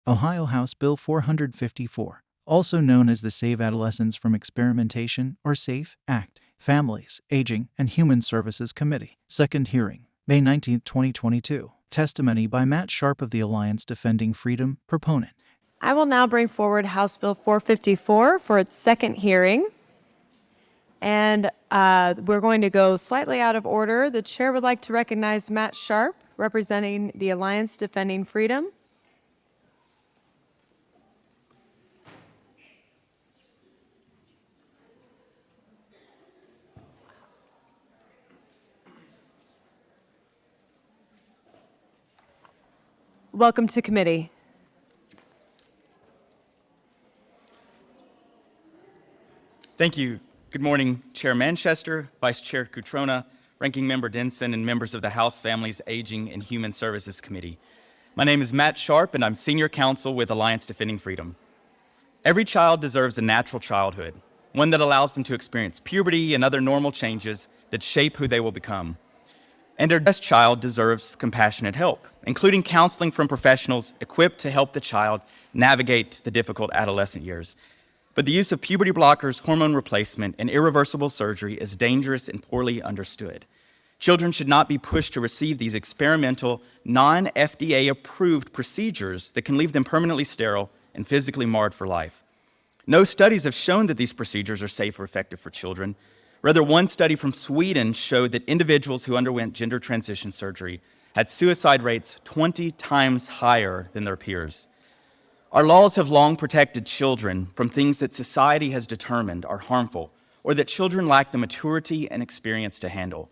Ohio House Bill 454, also known as the Save Adolescents from Experimentation or SAFE Act, Families, Aging, and Human Services Committee. Second hearing, May 19, 2022. Testimony by Matt Sharp of the Alliance Defending Freedom, proponent. I will now bring forward House Bill 454 for its second hearing. And we're going to go slightly out of order. The chair would like to recognize Matt Sharp, representing the Alliance Defending Freedom. Welcome to committee. Thank you. Good morning, Chair Manchester, Vice Chair Cutrona, Ranking Member Denson, and members of the House Families, Aging, and Human Services Committee. My name is Matt Sharp, and I'm Senior Counsel with Alliance Defending Freedom. Every child deserves a natural childhood, one that allows them to experience puberty and other normal changes that shape who they will become. And their best child deserves compassionate help, including counseling from professionals equipped to help the child navigate the difficult adolescent years. But the use of puberty blockers, hormone replacement, and irreversible surgery is dangerous and poorly understood. Children should not be pushed to receive these experimental, non-FDA-approved procedures that can leave them permanently sterile and physically marred for life. No studies have shown that these procedures are safe or effective for children. Rather, one study from Sweden showed that individuals who underwent gender transition surgery had suicide rates 20 times higher than their peers. Our laws have long protected children from things that society has determined are harmful, or that children lack the maturity and experience to handle.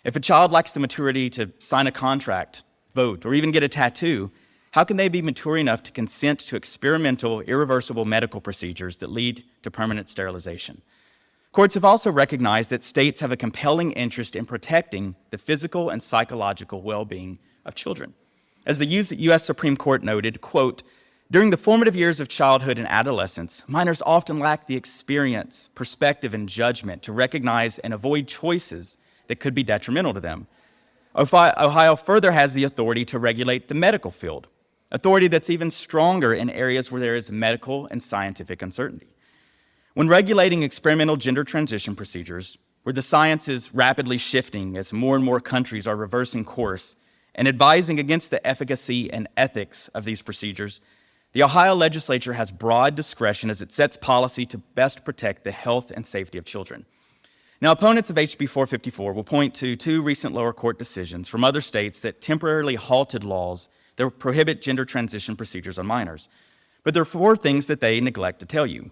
If a child lacks the maturity to sign a contract, vote, or even get a tattoo, how can they be mature enough to consent to experimental, irreversible medical procedures that lead to permanent sterilization? Courts have also recognized that states have a compelling interest in protecting the physical and psychological well-being of children. As the U.S. Supreme Court noted, quote, "During the formative years of childhood and adolescence, minors often lack the experience, perspective, and judgment to recognize and avoid choices that could be detrimental to them." Ohio further has the authority to regulate the medical field, authority that's even stronger in areas where there is medical and scientific uncertainty. When regulating experimental gender transition procedures, where the science is rapidly shifting as more and more countries are reversing course and advising against the efficacy and ethics of these procedures, the Ohio legislature has broad discretion as it sets policy to best protect the health and safety of children. Now, opponents of HB 454 will point to two recent lower court decisions from other states that temporarily halted laws that prohibit gender transition procedures on minors. But there are four things that they neglect to tell you.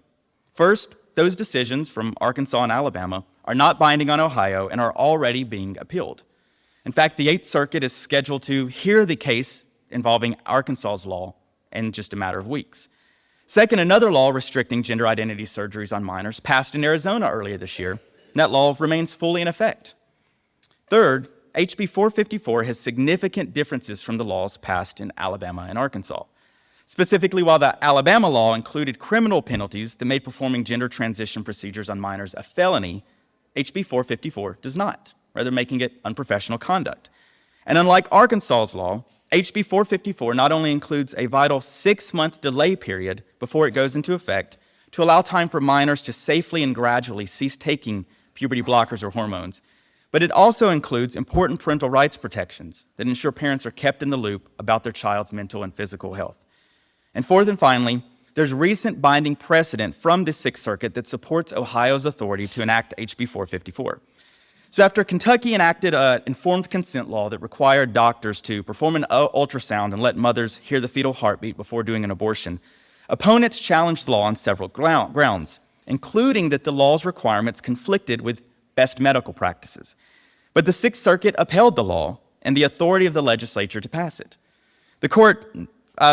First, those decisions from Arkansas and Alabama are not binding on Ohio and are already being appealed. In fact, the Eighth Circuit is scheduled to hear the case involving Arkansas's law in just a matter of weeks. Second, another law restricting gender identity surgeries on minors passed in Arizona earlier this year, and that law remains fully in effect. Third, HB 454 has significant differences from the laws passed in Alabama and Arkansas. Specifically, while the Alabama law included criminal penalties that made performing gender transition procedures on minors a felony, HB 454 does not, rather making it unprofessional conduct. And unlike Arkansas's law, HB 454 not only includes a vital 6-month delay period before it goes into effect to allow time for minors to safely and gradually cease taking puberty blockers or hormones, but it also includes important parental rights protections that ensure parents are kept in the loop about their child's mental and physical health. And fourth and finally, there's recent binding precedent from the Sixth Circuit that supports Ohio's authority to enact HB 454. So after Kentucky enacted an informed consent law that required doctors to perform an ultrasound and let mothers hear the fetal heartbeat before doing an abortion, opponents challenged the law on several grounds, including that the law's requirements conflicted with best medical practices. But the Sixth Circuit upheld the law and the authority of the legislature to pass it. The court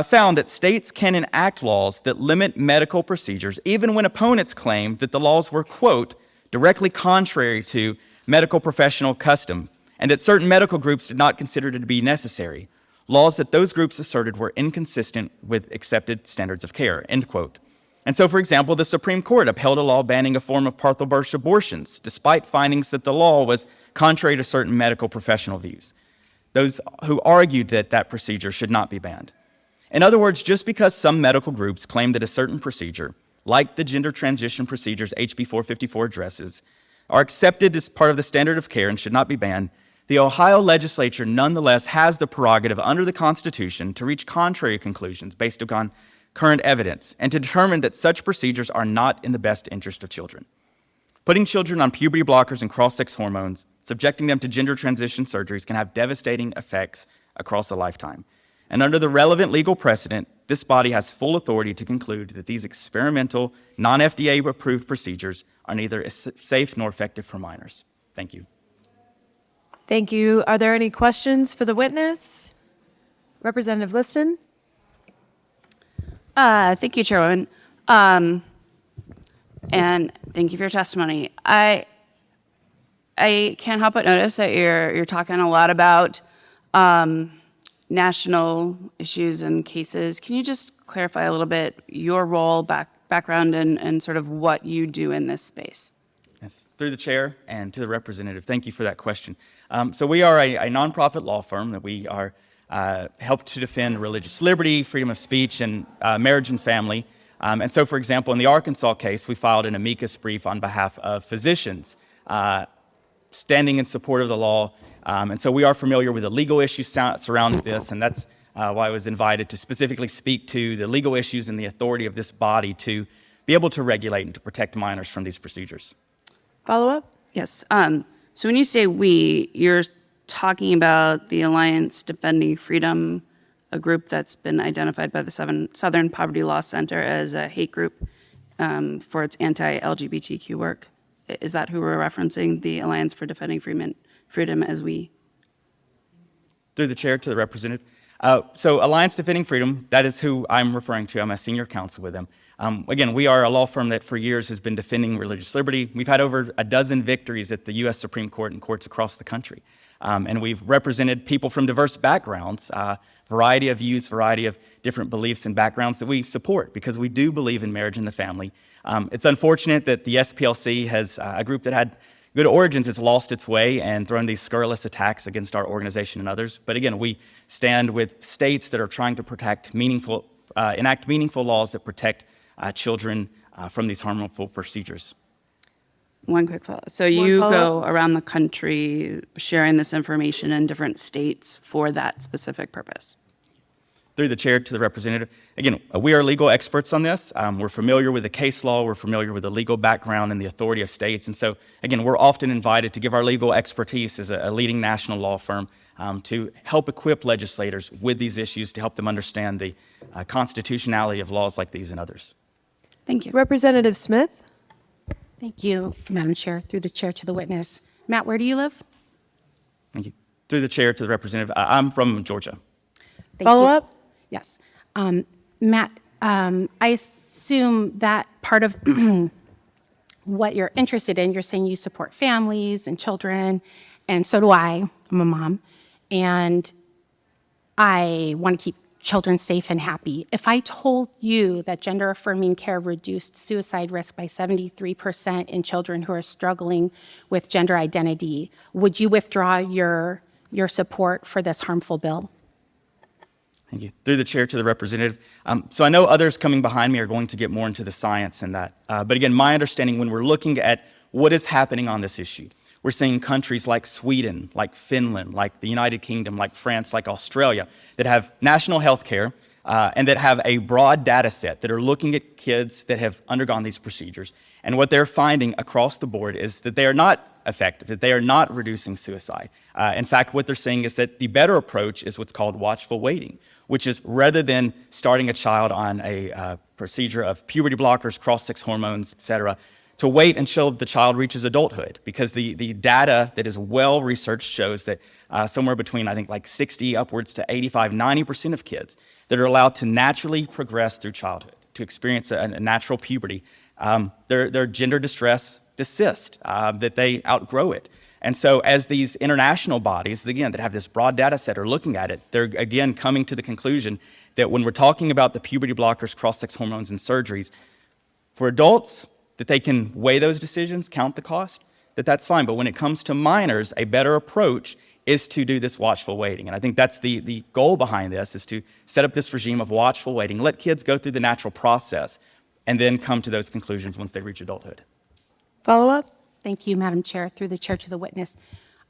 found that states can enact laws that limit medical procedures even when opponents claim that the laws were, quote, directly contrary to medical professional custom and that certain medical groups did not consider it to be necessary, laws that those groups asserted were inconsistent with accepted standards of care, end quote. And so, for example, the Supreme Court upheld a law banning a form of partial birth abortions despite findings that the law was contrary to certain medical professional views, those who argued that that procedure should not be banned. In other words, just because some medical groups claim that a certain procedure, like the gender transition procedures HB 454 addresses, are accepted as part of the standard of care and should not be banned, the Ohio legislature nonetheless has the prerogative under the Constitution to reach contrary conclusions based upon current evidence and to determine that such procedures are not in the best interest of children. Putting children on puberty blockers and cross-sex hormones, subjecting them to gender transition surgeries can have devastating effects across a lifetime. And under the relevant legal precedent, this body has full authority to conclude that these experimental, non-FDA approved procedures are neither safe nor effective for minors. Thank you. Thank you. Are there any questions for the witness? Representative Liston? Thank you, Chairwoman. And thank you for your testimony. I can't help but notice that you're talking a lot about national issues and cases. Can you just clarify a little bit your role, background, and sort of what you do in this space? Yes. Through the chair and to the representative, thank you for that question. So we are a nonprofit law firm that we are help to defend religious liberty, freedom of speech, and marriage and family. And so, for example, in the Arkansas case, we filed an amicus brief on behalf of physicians standing in support of the law. And so we are familiar with the legal issues surrounding this, and that's why I was invited to specifically speak to the legal issues and the authority of this body to be able to regulate and to protect minors from these procedures. Follow up? Yes. So when you say we, you're talking about the Alliance Defending Freedom, a group that's been identified by the Southern Poverty Law Center as a hate group for its anti-LGBTQ work. Is that who we're referencing, the Alliance for Defending Freedom as we? Through the chair to the representative. So Alliance Defending Freedom, that is who I'm referring to. I'm a senior counsel with them. Again, we are a law firm that for years has been defending religious liberty. We've had over a dozen victories at the U.S. Supreme Court and courts across the country. And we've represented people from diverse backgrounds, variety of views, variety of different beliefs and backgrounds that we support because we do believe in marriage and the family. It's unfortunate that the SPLC has a group that had good origins has lost its way and thrown these scurrilous attacks against our organization and others. But again, we stand with states that are trying to enact meaningful laws that protect children from these harmful procedures. One quick follow-up. So you go around the country sharing this information in different states for that specific purpose? Through the chair to the representative. Again, we are legal experts on this. We're familiar with the case law. We're familiar with the legal background and the authority of states. And so, again, we're often invited to give our legal expertise as a leading national law firm to help equip legislators with these issues, to help them understand the constitutionality of laws like these and others. Thank you. Representative Smith? Thank you, Madam Chair. Through the chair to the witness. Matt, where do you live? Thank you. Through the chair to the representative. I'm from Georgia. Thank Follow you. up? Yes. Matt, I assume that part of what you're interested in, you're saying you support families and children, and so do I. I'm a mom, and I want to keep children safe and happy. If I told you that gender-affirming care reduced suicide risk by 73% in children who are struggling with gender identity, would you withdraw your support for this harmful bill? Thank you. Through the chair to the representative. So I know others coming behind me are going to get more into the science and that. But again, my understanding when we're looking at what is happening on this issue, we're seeing countries like Sweden, like Finland, like the United Kingdom, like France, like Australia, that have national health care and that have a broad data set that are looking at kids that have undergone these procedures. And what they're finding across the board is that they are not effective, that they are not reducing suicide. In fact, what they're saying is that the better approach is what's called watchful waiting, which is rather than starting a child on a procedure of puberty blockers, cross-sex hormones, et cetera, to wait until the child reaches adulthood, because the data that is well researched shows that somewhere between, I think, like 60 upwards to 85, 90% of kids that are allowed to naturally progress through childhood, to experience a natural puberty, their gender distress desist, that they outgrow it. And so as these international bodies, again, that have this broad data set are looking at it, they're again coming to the conclusion that when we're talking about the puberty blockers, cross-sex hormones, and surgeries, for adults, that they can weigh those decisions, count the cost, that's fine. But when it comes to minors, a better approach is to do this watchful waiting. And I think that's the goal behind this, is to set up this regime of watchful waiting, let kids go through the natural process, and then come to those conclusions once they reach adulthood. Follow up? Thank you, Madam Chair, through the chair to the witness.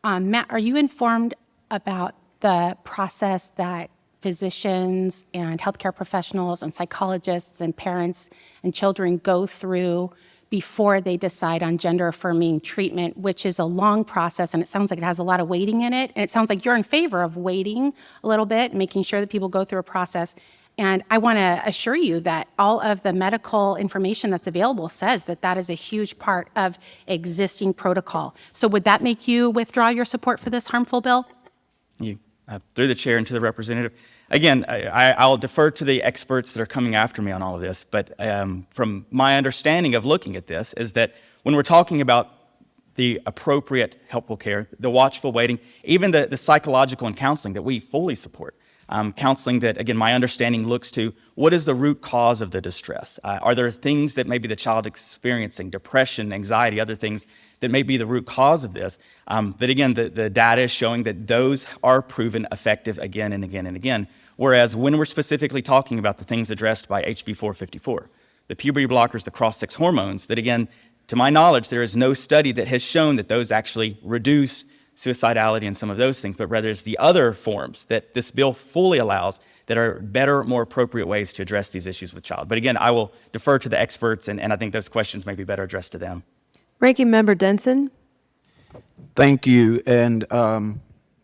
Matt, are you informed about the process that physicians and healthcare professionals and psychologists and parents and children go through before they decide on gender-affirming treatment, which is a long process, and it sounds like it has a lot of waiting in it, and it sounds like you're in favor of waiting a little bit, making sure that people go through a process. And I want to assure you that all of the medical information that's available says that that is a huge part of existing protocol. So would that make you withdraw your support for this harmful bill? Through the chair and to the representative. Again, I'll defer to the experts that are coming after me on all of this, but from my understanding of looking at this is that when we're talking about the appropriate helpful care, the watchful waiting, even the psychological and counseling that we fully support, counseling that, again, my understanding looks to what is the root cause of the distress? Are there things that maybe the child experiencing, depression, anxiety, other things that may be the root cause of this? That again, the data is showing that those are proven effective again and again and again. Whereas when we're specifically talking about the things addressed by HB 454, the puberty blockers, the cross-sex hormones, that again, to my knowledge, there is no study that has shown that those actually reduce suicidality and some of those things, but rather it's the other forms that this bill fully allows that are better, more appropriate ways to address these issues with child. But again, I will defer to the experts, and I think those questions may be better addressed to them. Ranking Member Denson? Thank you, and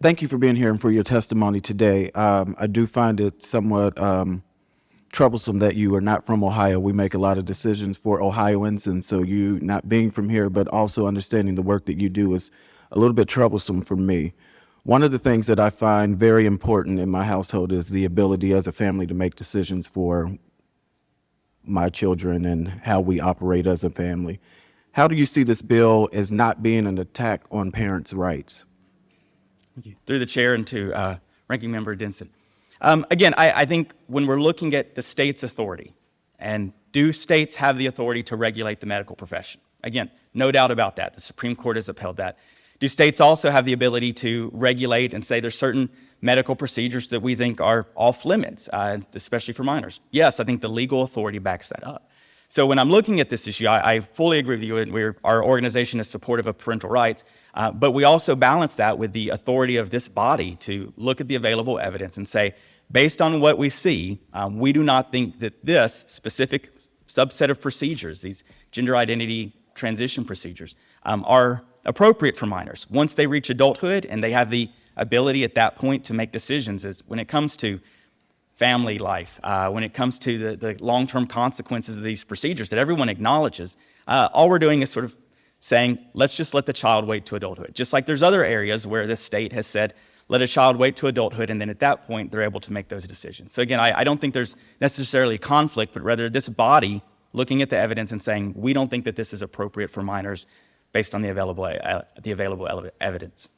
thank you for being here and for your testimony today. I do find it somewhat troublesome that you are not from Ohio. We make a lot of decisions for Ohioans, and so you not being from here, but also understanding the work that you do is a little bit troublesome for me. One of the things that I find very important in my household is the ability as a family to make decisions for my children and how we operate as a family. How do you see this bill as not being an attack on parents' rights? Thank you. Through the chair and to Ranking Member Denson. Again, I think when we're looking at the state's authority, and do states have the authority to regulate the medical profession? Again, no doubt about that. The Supreme Court has upheld that. Do states also have the ability to regulate and say there's certain medical procedures that we think are off limits, especially for minors? Yes, I think the legal authority backs that up. So when I'm looking at this issue, I fully agree with you, and our organization is supportive of parental rights, but we also balance that with the authority of this body to look at the available evidence and say, based on what we see, we do not think that this specific subset of procedures, these gender identity transition procedures, are appropriate for minors. Once they reach adulthood and they have the ability at that point to make decisions, as when it comes to family life, when it comes to the long-term consequences of these procedures that everyone acknowledges, all we're doing is sort of saying, let's just let the child wait to adulthood. Just like there's other areas where this state has said, let a child wait to adulthood, and then at that point, they're able to make those decisions. So again, I don't think there's necessarily a conflict, but rather this body looking at the evidence and saying, we don't think that this is appropriate for minors based on the available evidence.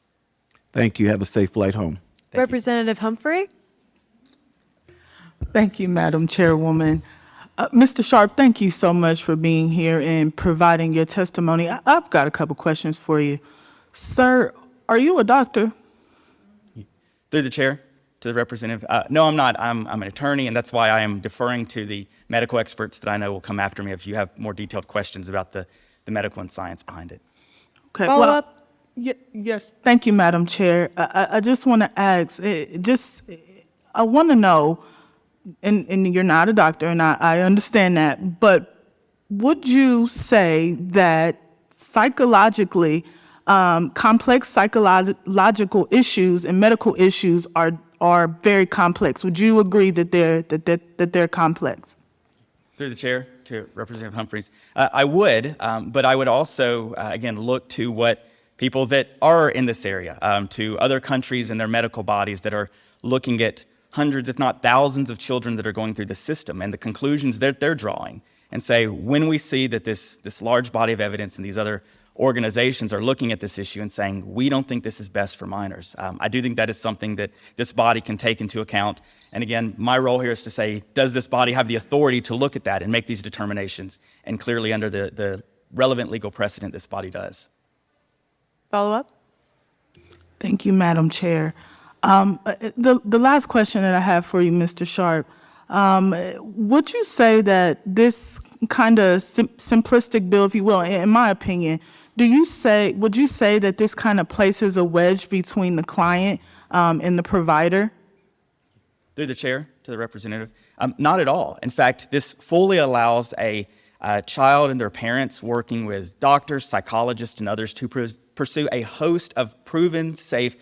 Thank you. Have a safe flight home. Representative Humphrey? Thank you, Madam Chairwoman. Mr. Sharp, thank you so much for being here and providing your testimony. I've got a couple questions for you. Sir, are you a doctor? Through the chair to the representative. No, I'm not. I'm an attorney, and that's why I am deferring to the medical experts that I know will come after me if you have more detailed questions about the medical and science behind it. Okay. Follow up? Yes. Thank you, Madam Chair. I just want to ask, I want to know, and you're not a doctor, and I understand that, but would you say that psychologically, complex psychological issues and medical issues are very complex? Would you agree that they're complex? Through the chair to Representative Humphreys, I would, but I would also, again, look to what people that are in this area, to other countries and their medical bodies that are looking at hundreds, if not thousands of children that are going through the system and the conclusions that they're drawing, and say, when we see that this large body of evidence and these other organizations are looking at this issue and saying, we don't think this is best for minors. I do think that is something that this body can take into account. And again, my role here is to say, does this body have the authority to look at that and make these determinations? And clearly under the relevant legal precedent, this body does. Follow up? Thank you, Madam Chair. The last question that I have for you, Mr. Sharp, would you say that this kind of simplistic bill, if you will, in my opinion, would you say that this kind of places a wedge between the client and the provider? Through the chair to the representative, not at all. In fact, this fully allows a child and their parents working with doctors, psychologists, and others to pursue a host of proven safe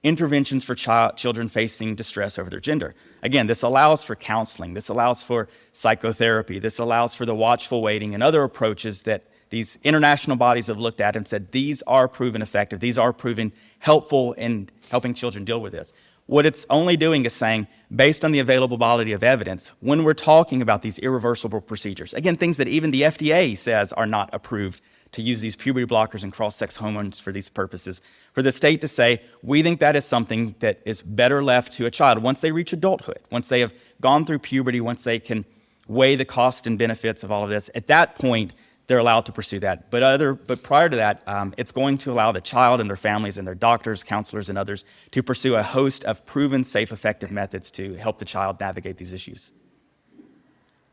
interventions for children facing distress over their gender. Again, this allows for counseling, this allows for psychotherapy, this allows for the watchful waiting and other approaches that these international bodies have looked at and said these are proven effective, these are proven helpful in helping children deal with this. What it's only doing is saying, based on the available body of evidence, when we're talking about these irreversible procedures, again, things that even the FDA says are not approved to use these puberty blockers and cross-sex hormones for these purposes, for the state to say, we think that is something that is better left to a child once they reach adulthood, once they have gone through puberty, once they can weigh the cost and benefits of all of this. At that point, they're allowed to pursue that. But prior to that, it's going to allow the child and their families and their doctors, counselors, and others to pursue a host of proven, safe, effective methods to help the child navigate these issues.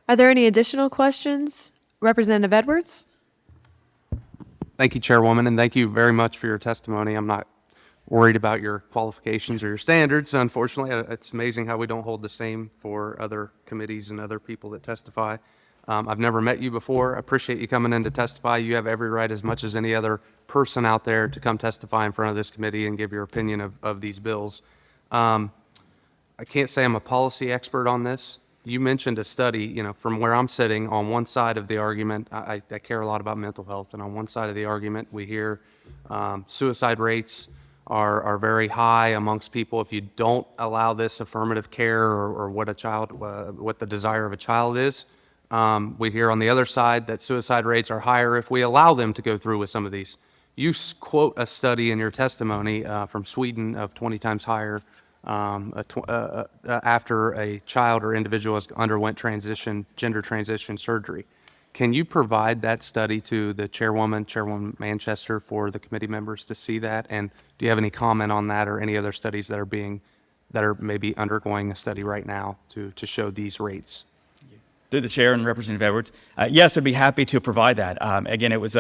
Are there any additional questions? Representative Edwards? Thank you, Chairwoman, and thank you very much for your testimony. I'm not worried about your qualifications or your standards. Unfortunately, it's amazing how we don't hold the same for other committees and other people that testify. I've never met you before. I appreciate you coming in to testify. You have every right, as much as any other person out there, to come testify in front of this committee and give your opinion of these bills. I can't say I'm a policy expert on this. You mentioned a study, from where I'm sitting on one side of the argument. I care a lot about mental health, and on one side of the argument, we hear suicide rates are very high amongst people if you don't allow this affirmative care or what the desire of a child is. We hear on the other side that suicide rates are higher if we allow them to go through with some of these. You quote a study in your testimony from Sweden of 20 times higher after a child or individual has underwent gender transition surgery. Can you provide that study to the Chairwoman Manchester, for the committee members to see that? And do you have any comment on that or any other studies that are maybe undergoing a study right now to show these rates? Through the chair and Representative Edwards, yes, I'd be happy to provide that. Again, it was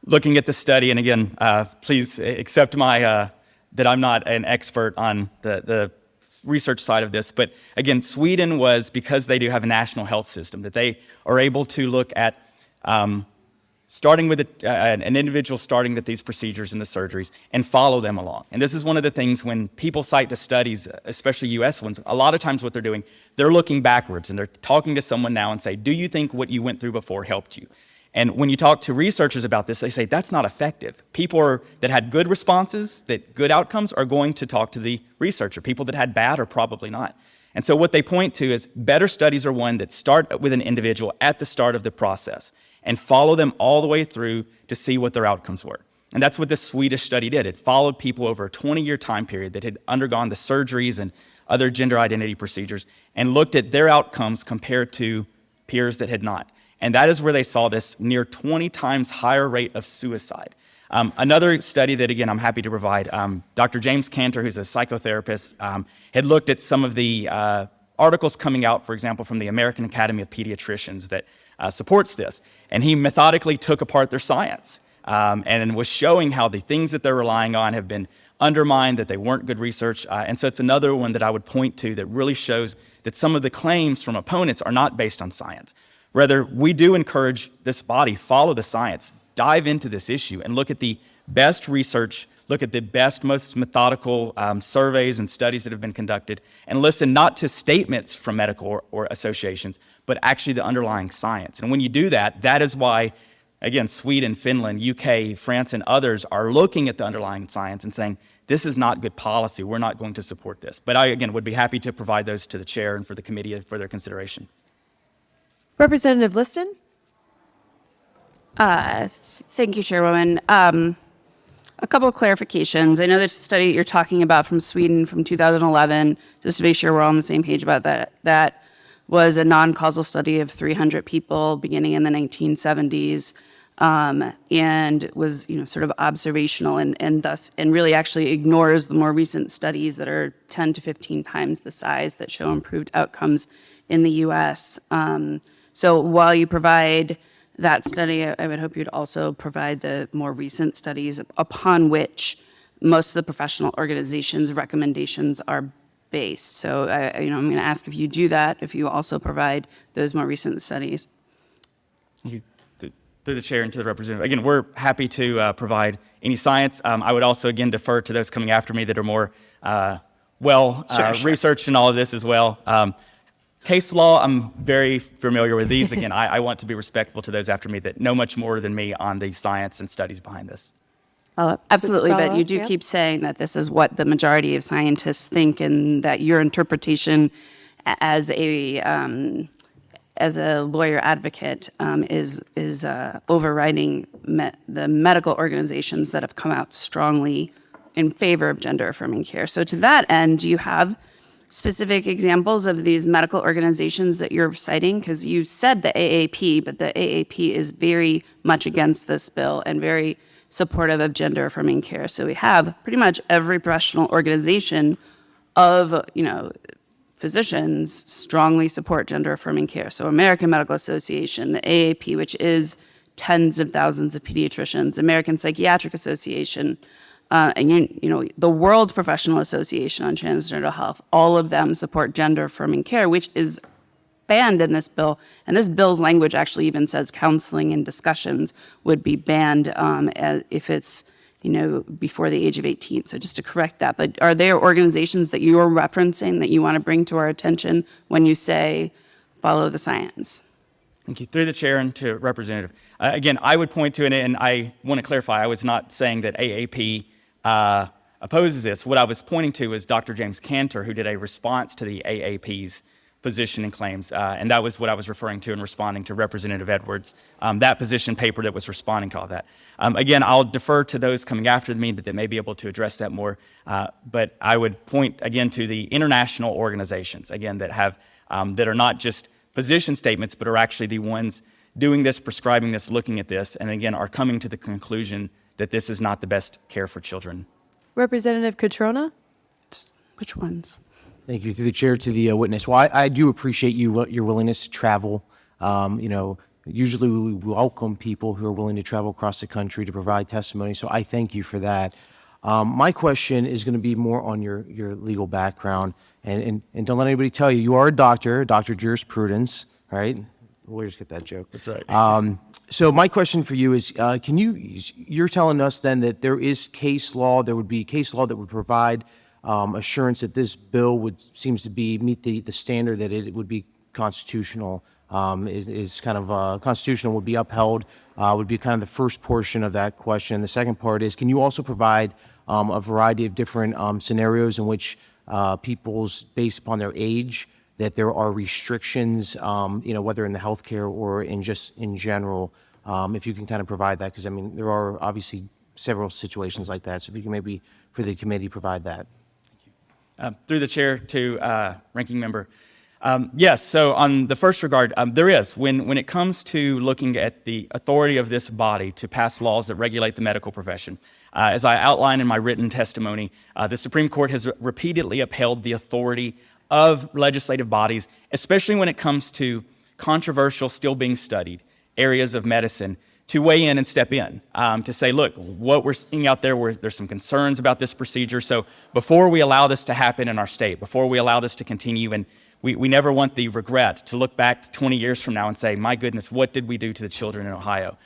looking at the study, and again, please accept my that I'm not an expert on the research side of this. But again, Sweden was, because they do have a national health system, that they are able to look at starting with an individual starting with these procedures and the surgeries and follow them along. And this is one of the things when people cite the studies, especially US ones, a lot of times what they're doing, they're looking backwards and they're talking to someone now and say, do you think what you went through before helped you? And when you talk to researchers about this, they say that's not effective. People that had good responses, that good outcomes, are going to talk to the researcher. People that had bad are probably not. And so what they point to is better studies are one that start with an individual at the start of the process and follow them all the way through to see what their outcomes were. And that's what this Swedish study did. It followed people over a 20-year time period that had undergone the surgeries and other gender identity procedures and looked at their outcomes compared to peers that had not. And that is where they saw this near 20 times higher rate of suicide. Another study that, again, I'm happy to provide, Dr. James Cantor, who's a psychotherapist, had looked at some of the articles coming out, for example, from the American Academy of Pediatricians that supports this. And he methodically took apart their science and was showing how the things that they're relying on have been undermined, that they weren't good research. And so it's another one that I would point to that really shows that some of the claims from opponents are not based on science. Rather, we do encourage this body, follow the science, dive into this issue, and look at the best research, look at the best, most methodical surveys and studies that have been conducted, and listen not to statements from medical or associations, but actually the underlying science. And when you do that, that is why, again, Sweden, Finland, UK, France, and others are looking at the underlying science and saying, this is not good policy, we're not going to support this. But I, again, would be happy to provide those to the chair and for the committee for their consideration. Representative Liston? Thank you, Chairwoman. A couple of clarifications. I know there's a study that you're talking about from Sweden from 2011, just to make sure we're all on the same page about that. That was a non-causal study of 300 people beginning in the 1970s. and was, sort of observational and really actually ignores the more recent studies that are 10 to 15 times the size that show improved outcomes in the U.S. So while you provide that study, I would hope you'd also provide the more recent studies upon which most of the professional organizations' recommendations are based. So, I'm going to ask if you do that, if you also provide those more recent studies. Through the chair and to the representative. Again, we're happy to provide any science. I would also, again, defer to those coming after me that are more researched in all of this as well. Case law, I'm very familiar with these. Again, I want to be respectful to those after me that know much more than me on the science and studies behind this. Absolutely, but you follow-up, do yeah. keep saying that this is what the majority of scientists think, and that your interpretation as a lawyer advocate is overriding the medical organizations that have come out strongly in favor of gender-affirming care. So to that end, do you have specific examples of these medical organizations that you're citing? Because you said the AAP, but the AAP is very much against this bill and very supportive of gender-affirming care. So we have pretty much every professional organization of, physicians strongly support gender-affirming care. So American Medical Association, the AAP, which is tens of thousands of pediatricians, American Psychiatric Association, and the World Professional Association on Transgender Health, all of them support gender-affirming care, which is banned in this bill. And this bill's language actually even says counseling and discussions would be banned if it's before the age of 18. So just to correct that, but are there organizations that you're referencing that you want to bring to our attention when you say follow the science? Thank you. Through the chair and to representative. Again, I would point to it, and I want to clarify, I was not saying that AAP opposes this. What I was pointing to is Dr. James Cantor, who did a response to the AAP's position and claims, and that was what I was referring to in responding to Representative Edwards, that position paper that was responding to all that. Again, I'll defer to those coming after me that may be able to address that more, but I would point again to the international organizations, again, that have, that are not just position statements, but are actually the ones doing this, prescribing this, looking at this, and again, are coming to the conclusion that this is not the best care for children. Representative Catrona? Which ones? Thank you. Through the chair to the witness. Well, I do appreciate your willingness to travel. Usually we welcome people who are willing to travel across the country to provide testimony, so I thank you for that. My question is going to be more on your legal background, and don't let anybody tell you, you are a doctor of jurisprudence, right? Lawyers get that joke. That's right. So my question for you is, you're telling us then that there is case law, there would be case law that would provide assurance that this bill seems to meet the standard that it would be constitutional, is kind of constitutional, would be upheld, would be kind of the first portion of that question. The second part is, can you also provide a variety of different scenarios in which based upon their age, that there are restrictions, whether in the healthcare or in general, if you can kind of provide that, because there are obviously several situations like that. So if you can maybe for the committee provide that. Through the chair to ranking member. Yes, so on the first regard, there is. When it comes to looking at the authority of this body to pass laws that regulate the medical profession, as I outlined in my written testimony, the Supreme Court has repeatedly upheld the authority of legislative bodies, especially when it comes to controversial, still being studied areas of medicine, to weigh in and step in, to say, look, what we're seeing out there, there's some concerns about this procedure. So before we allow this to happen in our state, before we allow this to continue, and we never want the regret to look back 20 years from now and say, my goodness, what did we do to the children in Ohio?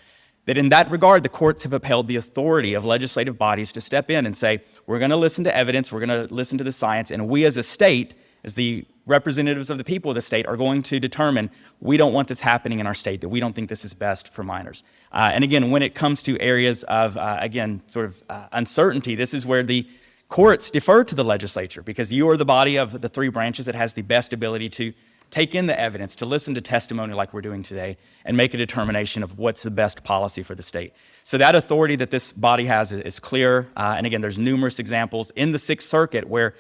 That in that regard, the courts have upheld the authority of legislative bodies to step in and say, we're going to listen to evidence, we're going to listen to the science, and we as a state, as the representatives of the people of the state, are going to determine we don't want this happening in our state, that we don't think this is best for minors. And again, when it comes to areas of, uncertainty, this is where the courts defer to the legislature, because you are the body of the three branches that has the best ability to take in the evidence, to listen to testimony like we're doing today, and make a determination of what's the best policy for the state. So that authority that this body has is clear. And again, there's numerous examples in the Sixth Circuit where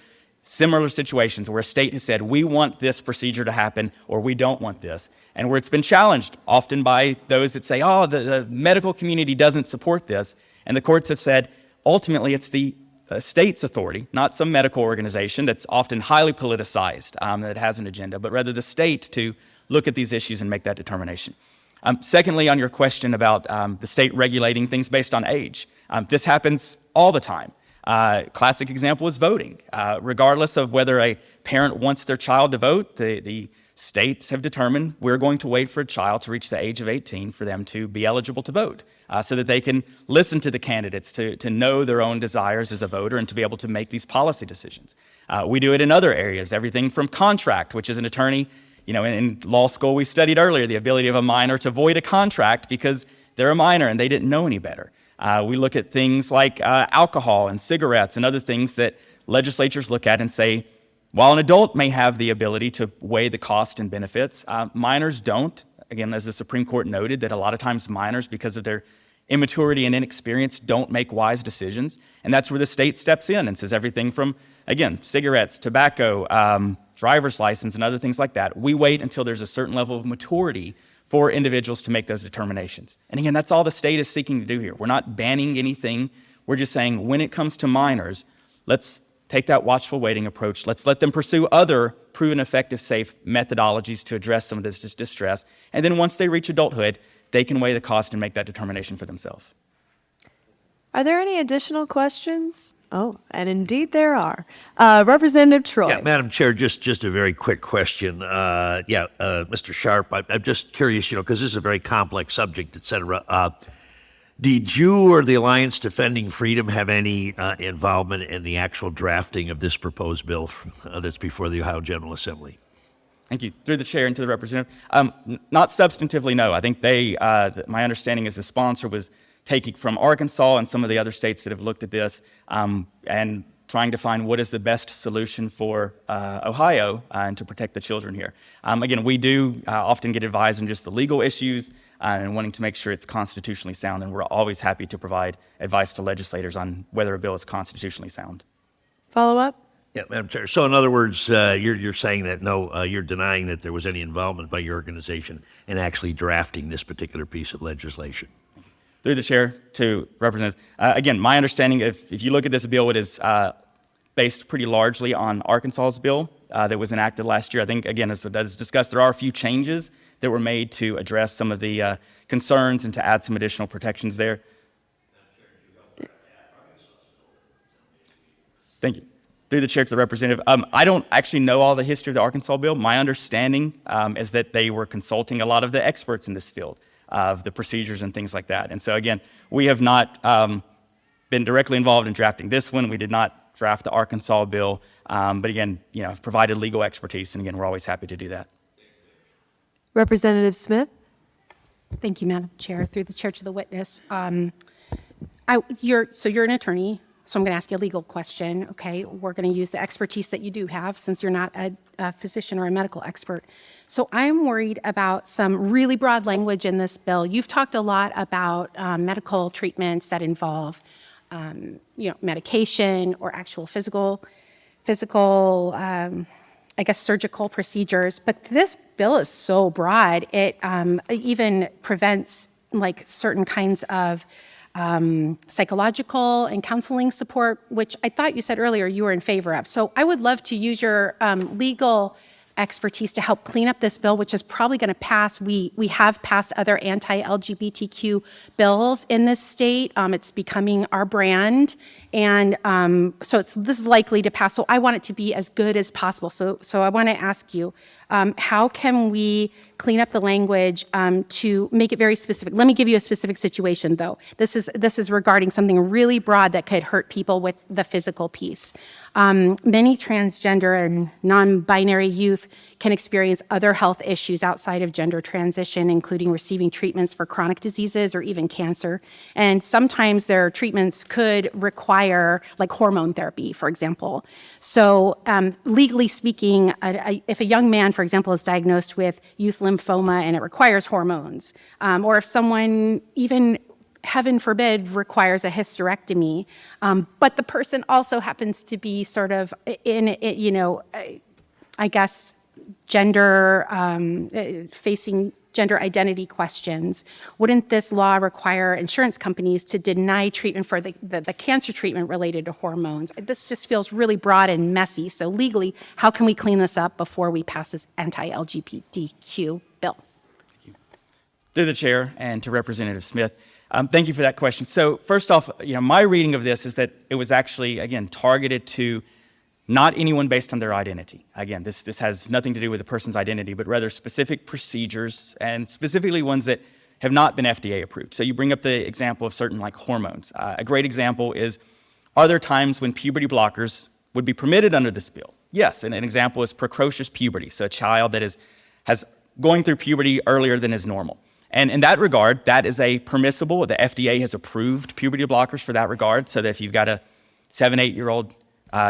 similar situations where a state has said, we want this procedure to happen or we don't want this, and where it's been challenged often by those that say, oh, the medical community doesn't support this, and the courts have said, ultimately it's the state's authority, not some medical organization that's often highly politicized, that has an agenda, but rather the state to look at these issues and make that determination. Secondly, on your question about the state regulating things based on age, this happens all the time. Classic example is voting. Regardless of whether a parent wants their child to vote, the states have determined we're going to wait for a child to reach the age of 18 for them to be eligible to vote, so that they can listen to the candidates, to know their own desires as a voter, and to be able to make these policy decisions. We do it in other areas, everything from contract, which is an attorney, in law school we studied earlier, the ability of a minor to void a contract because they're a minor and they didn't know any better. We look at things like alcohol and cigarettes and other things that legislatures look at and say, while an adult may have the ability to weigh the cost and benefits, minors don't. Again, as the Supreme Court noted, that a lot of times minors, because of their immaturity and inexperience, don't make wise decisions. And that's where the state steps in and says everything from, again, cigarettes, tobacco, driver's license, and other things like that. We wait until there's a certain level of maturity for individuals to make those determinations. And again, that's all the state is seeking to do here. We're not banning anything. We're just saying when it comes to minors, let's take that watchful waiting approach. Let's let them pursue other proven effective, safe methodologies to address some of this distress. And then once they reach adulthood, they can weigh the cost and make that determination for themselves. Are there any additional questions? Oh, and indeed there are. Representative Troy. Yeah, Madam Chair, just a very quick question. Mr. Sharp, I'm just curious, because this is a very complex subject, et cetera. Did you or the Alliance Defending Freedom have any involvement in the actual drafting of this proposed bill that's before the Ohio General Assembly? Thank you. Through the chair and to the representative. Not substantively, no. I think my understanding is the sponsor was taking from Arkansas and some of the other states that have looked at this and trying to find what is the best solution for Ohio and to protect the children here. Again, we do often get advised on just the legal issues and wanting to make sure it's constitutionally sound, and we're always happy to provide advice to legislators on whether a bill is constitutionally sound. Follow up? Yeah, Madam Chair. So in other words, you're saying that no, you're denying that there was any involvement by your organization in actually drafting this particular piece of legislation. Through the chair to Representative. Again, my understanding, if you look at this bill, it is based pretty largely on Arkansas's bill that was enacted last year. I think, again, as discussed, there are a few changes that were made to address some of the concerns and to add some additional protections there. Thank you. Through the chair to the representative. I don't actually know all the history of the Arkansas bill. My understanding is that they were consulting a lot of the experts in this field of the procedures and things like that. And so again, we have not been directly involved in drafting this one. We did not draft the Arkansas bill, but again, have provided legal expertise, and again, we're always happy to do that. Representative Smith. Thank you, Madam Chair. Through the chair to the witness. You're an attorney, so I'm going to ask you a legal question. Okay, we're going to use the expertise that you do have since you're not a physician or a medical expert. So I'm worried about some really broad language in this bill. You've talked a lot about medical treatments that involve, medication or actual physical, surgical procedures. But this bill is so broad. It even prevents certain kinds of psychological and counseling support, which I thought you said earlier you were in favor of. So I would love to use your legal expertise to help clean up this bill, which is probably going to pass. We have passed other anti-LGBTQ bills in this state. It's becoming our brand, and so this is likely to pass. So I want it to be as good as possible. So I want to ask you, how can we clean up the language to make it very specific? Let me give you a specific situation, though. This is regarding something really broad that could hurt people with the physical piece. Many transgender and non-binary youth can experience other health issues outside of gender transition, including receiving treatments for chronic diseases or even cancer. And sometimes their treatments could require hormone therapy, for example. So legally speaking, if a young man, for example, is diagnosed with youth lymphoma and it requires hormones, or if someone even heaven forbid, requires a hysterectomy, but the person also happens to be sort of I guess, facing gender identity questions, wouldn't this law require insurance companies to deny treatment for the cancer treatment related to hormones? This just feels really broad and messy. So legally, how can we clean this up before we pass this anti-LGBTQ bill? Through the chair and to Representative Smith, thank you for that question. So first off, my reading of this is that it was actually, again, targeted to not anyone based on their identity. Again, this has nothing to do with the person's identity, but rather specific procedures, and specifically ones that have not been FDA approved. So you bring up the example of certain like hormones. A great example is, are there times when puberty blockers would be permitted under this bill? Yes, and an example is precocious puberty, so a child that has going through puberty earlier than is normal. And in that regard, that is a permissible, the FDA has approved puberty blockers for that regard, so that if you've got a 7, 8-year-old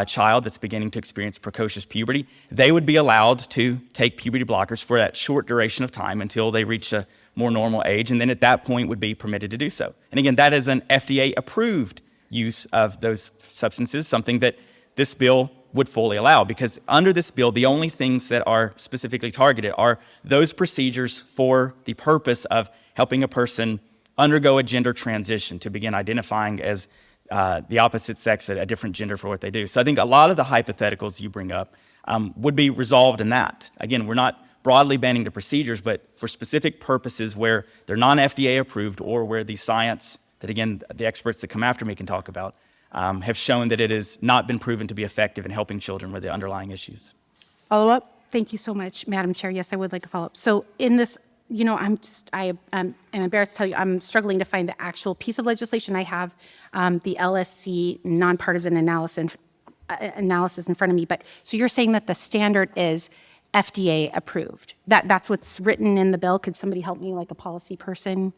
child that's beginning to experience precocious puberty, they would be allowed to take puberty blockers for that short duration of time until they reach a more normal age, and then at that point would be permitted to do so. And again, that is an FDA-approved use of those substances, something that this bill would fully allow, because under this bill, the only things that are specifically targeted are those procedures for the purpose of helping a person undergo a gender transition to begin identifying as the opposite sex, a different gender for what they do. So I think a lot of the hypotheticals you bring up would be resolved in that. Again, we're not broadly banning the procedures, but for specific purposes where they're non-FDA approved or where the science that, again, the experts that come after me can talk about, have shown that it has not been proven to be effective in helping children with the underlying issues. Follow up? Thank you so much, Madam Chair. Yes, I would like a follow-up. So in this, I'm embarrassed to tell you, I'm struggling to find the actual piece of legislation. I have the LSC nonpartisan analysis in front of me. But so you're saying that the standard is FDA approved. That's what's written in the bill. Could somebody help me, like a policy person?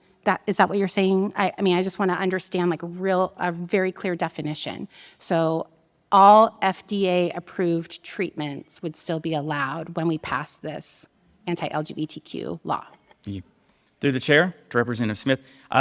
Is that what you're saying? I just want to understand like a very clear definition. So all FDA approved treatments would still be allowed when we pass this anti-LGBTQ law. Through the chair, to Representative Smith.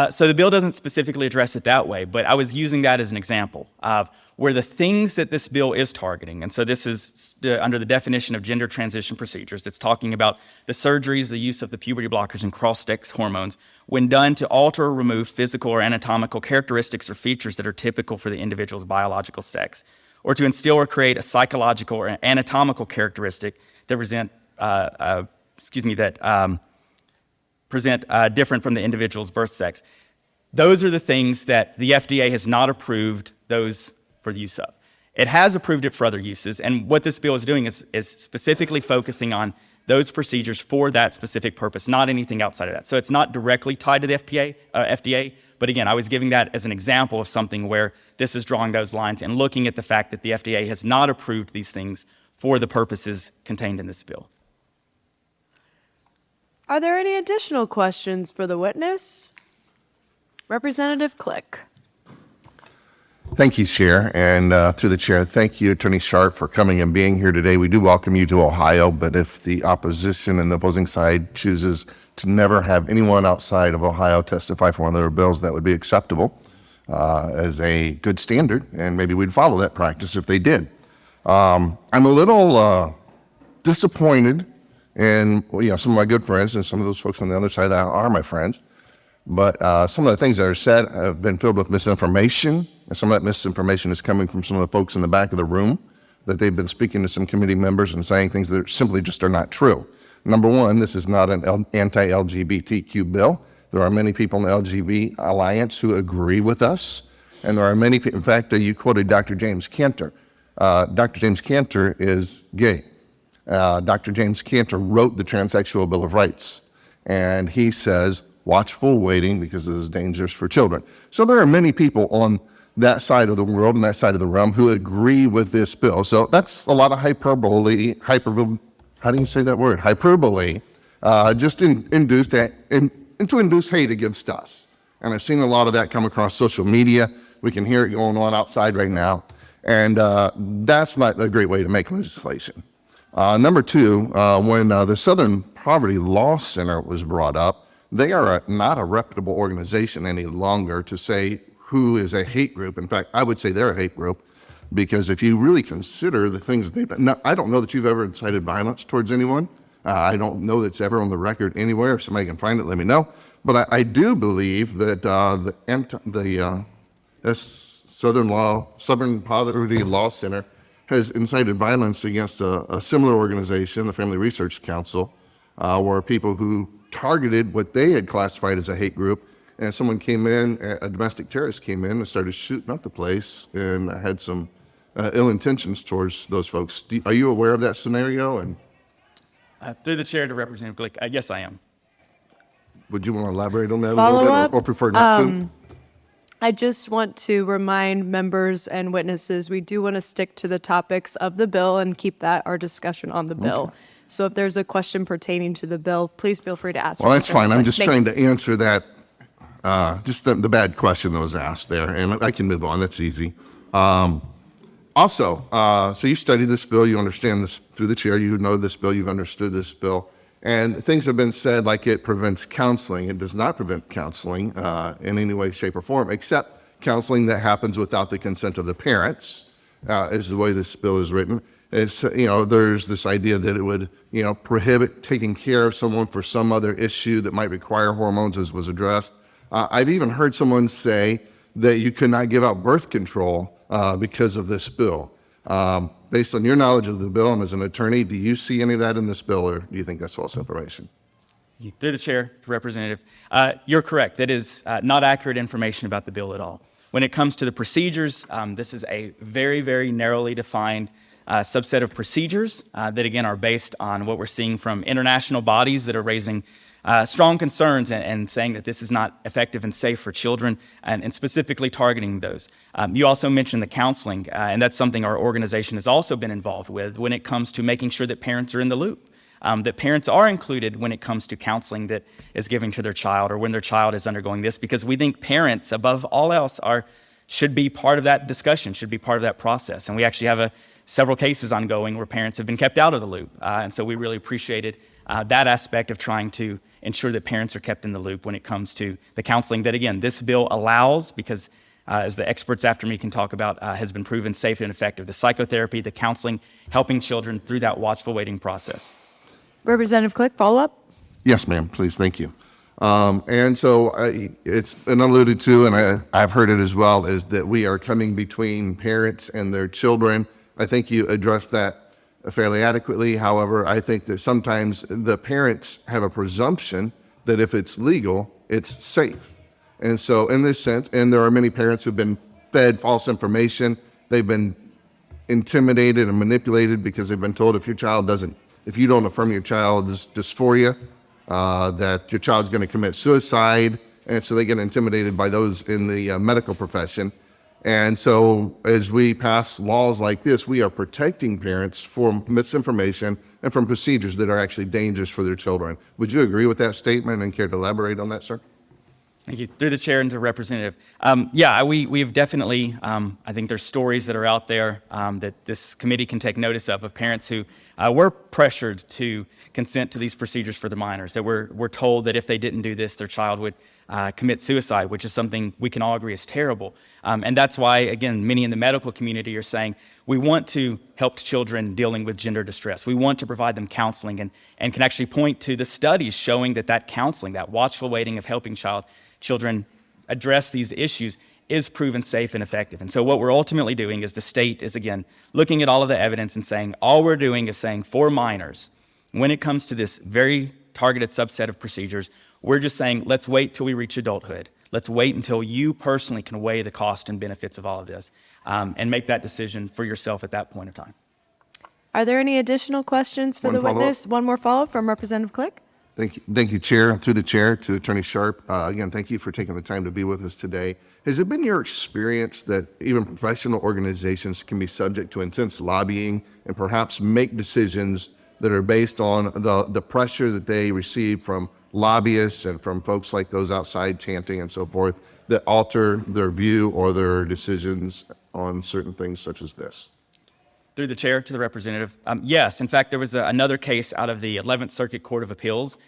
So the bill doesn't specifically address it that way, but I was using that as an example of where the things that this bill is targeting, and so this is under the definition of gender transition procedures, that's talking about the surgeries, the use of the puberty blockers and cross-sex hormones, when done to alter or remove physical or anatomical characteristics or features that are typical for the individual's biological sex, or to instill or create a psychological or anatomical characteristic that present different from the individual's birth sex. Those are the things that the FDA has not approved those for the use of. It has approved it for other uses, and what this bill is doing is specifically focusing on those procedures for that specific purpose, not anything outside of that. So it's not directly tied to the FDA, but again, I was giving that as an example of something where this is drawing those lines and looking at the fact that the FDA has not approved these things for the purposes contained in this bill. Are there any additional questions for the witness? Representative Click. Thank you, Chair. And through the Chair, thank you, Attorney Sharp, for coming and being here today. We do welcome you to Ohio, but if the opposition and the opposing side chooses to never have anyone outside of Ohio testify for one of their bills, that would be acceptable as a good standard, and maybe we'd follow that practice if they did. I'm a little disappointed in some of my good friends, and some of those folks on the other side that are my friends, but some of the things that are said have been filled with misinformation, and some of that misinformation is coming from some of the folks in the back of the room, that they've been speaking to some committee members and saying things that simply just are not true. Number one, this is not an anti-LGBTQ bill. There are many people in the LGBT Alliance who agree with us, and there are many people, in fact, you quoted Dr. James Cantor. Dr. James Cantor is gay. Dr. James Cantor wrote the Transsexual Bill of Rights, and he says, watchful waiting because this is dangerous for children. So there are many people on that side of the world and that side of the realm who agree with this bill. So that's a lot of hyperbole, how do you say that word? Hyperbole, just to induce hate against us. And I've seen a lot of that come across social media. We can hear it going on outside right now. And that's not a great way to make legislation. Number two, when the Southern Poverty Law Center was brought up, they are not a reputable organization any longer to say who is a hate group. In fact, I would say they're a hate group, because if you really consider the things they've done, now, I don't know that you've ever incited violence towards anyone. I don't know that's ever on the record anywhere. If somebody can find it, let me know. But I do believe that the Southern Poverty Law Center has incited violence against a similar organization, the Family Research Council, where people who targeted what they had classified as a hate group, and someone came in, a domestic terrorist came in and started shooting up the place and had some ill intentions towards those folks. Are you aware of that scenario? And Through the chair to Representative Glick, yes, I am. would you want to elaborate on that a Follow little up? bit, or prefer not to? I just want to remind members and witnesses, we do want to stick to the topics of the bill and keep that our discussion on the bill. So if there's a question pertaining to the bill, please feel free to ask. Well, that's fine. I'm just Thank trying to answer that, just the bad question that was asked there, and I can move on. That's easy. Also, so you studied this bill, you understand this through the chair, you know this bill, you've understood this bill, and things have been said like it prevents counseling. It does not prevent counseling in any way, shape, or form, except counseling that happens without the consent of the parents, is the way this bill is written. It's, there's this idea that it would, prohibit taking care of someone for some other issue that might require hormones, as was addressed. I've even heard someone say that you could not give out birth control because of this bill. Based on your knowledge of the bill and as an attorney, do you see any of that in this bill, or do you think that's false information? Through the chair to Representative, you're correct. That is not accurate information about the bill at all. When it comes to the procedures, this is a very, very narrowly defined subset of procedures that, again, are based on what we're seeing from international bodies that are raising strong concerns and saying that this is not effective and safe for children, and specifically targeting those. You also mentioned the counseling, and that's something our organization has also been involved with when it comes to making sure that parents are in the loop, that parents are included when it comes to counseling that is given to their child or when their child is undergoing this, because we think parents, above all else, should be part of that discussion, should be part of that process. And we actually have several cases ongoing where parents have been kept out of the loop. And so we really appreciated that aspect of trying to ensure that parents are kept in the loop when it comes to the counseling that, again, this bill allows, because as the experts after me can talk about, has been proven safe and effective. The psychotherapy, the counseling, helping children through that watchful waiting process. Representative Click, follow up? Yes, ma'am, please, thank you. And so it's been alluded to, and I've heard it as well, is that we are coming between parents and their children. I think you addressed that fairly adequately. However, I think that sometimes the parents have a presumption that if it's legal, it's safe. And so in this sense, and there are many parents who've been fed false information, they've been intimidated and manipulated because they've been told if you don't affirm your child's dysphoria, that your child's going to commit suicide. And so they get intimidated by those in the medical profession. And so as we pass laws like this, we are protecting parents from misinformation and from procedures that are actually dangerous for their children. Would you agree with that statement and care to elaborate on that, sir? Thank you. Through the chair and to Representative. We've definitely, I think there's stories that are out there that this committee can take notice of parents who were pressured to consent to these procedures for the minors, that were told that if they didn't do this, their child would commit suicide, which is something we can all agree is terrible. And that's why, again, many in the medical community are saying we want to help children dealing with gender distress. We want to provide them counseling and can actually point to the studies showing that counseling, that watchful waiting of helping children address these issues is proven safe and effective. And so what we're ultimately doing is the state is, again, looking at all of the evidence and saying, all we're doing is saying for minors, when it comes to this very targeted subset of procedures, we're just saying, let's wait till we reach adulthood. Let's wait until you personally can weigh the cost and benefits of all of this and make that decision for yourself at that point in time. Are there any additional questions for the witness? One more follow-up from Representative Click. Thank you, Chair. Through the Chair to Attorney Sharp, again, thank you for taking the time to be with us today. Has it been your experience that even professional organizations can be subject to intense lobbying and perhaps make decisions that are based on the pressure that they receive from lobbyists and from folks like those outside chanting and so forth that alter their view or their decisions on certain things such as this? Through the chair to the representative, yes. In fact, there was another case out of the 11th Circuit Court of Appeals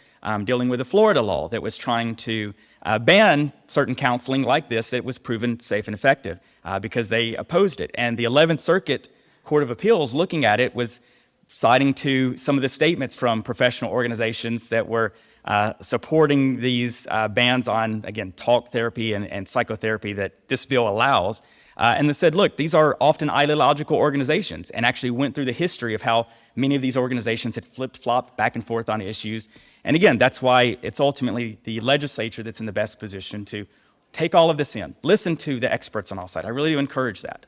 dealing with a Florida law that was trying to ban certain counseling like this that was proven safe and effective because they opposed it. And the 11th Circuit Court of Appeals, looking at it, was citing to some of the statements from professional organizations that were supporting these bans on, again, talk therapy and psychotherapy that this bill allows. And they said, look, these are often ideological organizations, and actually went through the history of how many of these organizations had flipped-flopped back and forth on issues. And again, that's why it's ultimately the legislature that's in the best position to take all of this in, listen to the experts on all sides. I really do encourage that.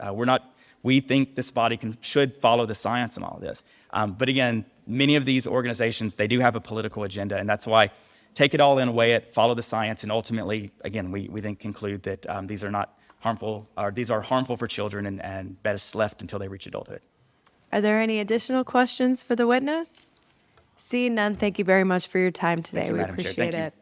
We think this body should follow the science in all of this. But again, many of these organizations, they do have a political agenda, and that's why take it all in, weigh it, follow the science, and ultimately, again, we then conclude that these are not harmful, or these are harmful for children and best left until they reach adulthood. Are there any additional questions for the witness? Seeing none, thank you very much for your time today. Thank you, We Madam Chair. appreciate Thank you. it.